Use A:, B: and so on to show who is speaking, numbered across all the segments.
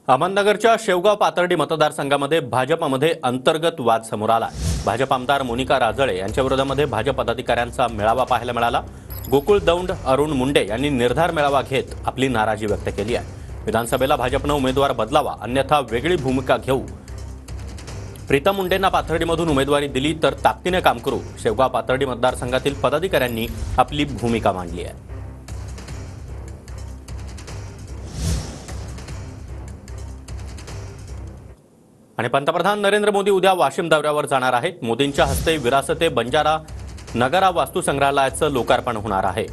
A: अहमदनगरच्या शेवगाव पाथर्डी मतदारसंघामध्ये भाजपमध्ये अंतर्गत वाद समोर आला। भाजप आमदार मोनिका राजळे यांच्या विरोधामध्ये भाजप पदाधिकाऱ्यांचा मेळावा पाहायला मिळाला। गोकुळ दौंड अरुण मुंडे यांनी निर्धार मेळावा घेत आपली नाराजी व्यक्त केली आहे। विधानसभेला भाजपने उमेदवार बदलावा अन्यथा वेगळी भूमिका घेऊ। प्रीतम मुंडेंना पाथर्डीमधून उमेदवारी दिली तर ताकदीने काम करू। शेवगाव पाथर्डी मतदारसंघातील पदाधिकाऱ्यांनी आपली भूमिका मांडली आहे। आणि पंतप्रधान नरेंद्र मोदी उद्या वाशिम दौऱ्यावर जाणार आहेत। मोदींच्या हस्ते विरासते बंजारा नगरा वास्तू संग्रहालयाचं लोकार्पण होणार आहे।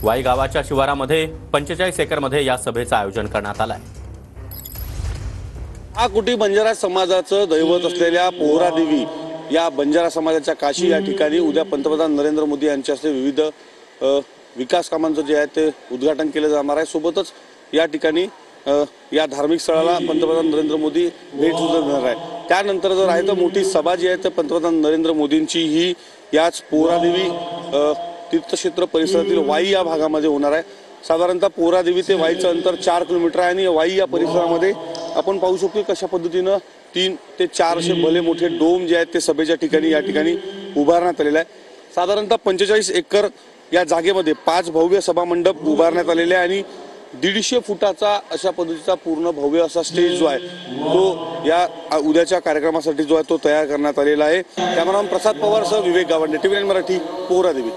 A: वाई गावाच्या शिवारामध्ये 45 एकरमध्ये या सभेचं आयोजन करण्यात आलं आहे।
B: कुटी बंजारा समाजाचं दैवत असलेल्या पोहरादेवी या बंजारा समाजाच्या काशी या ठिकाणी उद्या पंतप्रधान नरेंद्र मोदी यांच्या हस्ते विविध विकास कामांचं जे आहे ते उद्घाटन केलं जाणार आहे। सोबतच या ठिकाणी या धार्मिक स्थळाला पंतप्रधान नरेंद्र मोदी भेट सुद्धा देणार आहे। त्यानंतर जर आहे तर मोठी सभा जी आहे तर पंतप्रधान नरेंद्र मोदींची ही याच पोहरादेवी तीर्थक्षेत्र परिसरातील वाई या भागामध्ये होणार आहे। साधारणतः पोहरादेवी ते वाईचं अंतर 4 किलोमीटर आहे आणि वाई या परिसरामध्ये आपण पाहू शकतो कशा पद्धतीनं 3 ते 4 असे भले मोठे डोम जे आहेत ते सभेच्या ठिकाणी या ठिकाणी उभारण्यात आलेले आहे। साधारणतः 45 एकर या जागेमध्ये 5 भव्य सभा मंडप उभारण्यात आलेले आहे आणि 150 फुटाचा अशा पद्धतीचा पूर्ण भव्य असा स्टेज जो आहे तो या उद्याच्या कार्यक्रमासाठी जो आहे तो तयार करण्यात आलेला आहे। कॅमेरामन प्रसाद पवार सह विवेक गावंडे, TV9 मराठी, पोहरादेवी।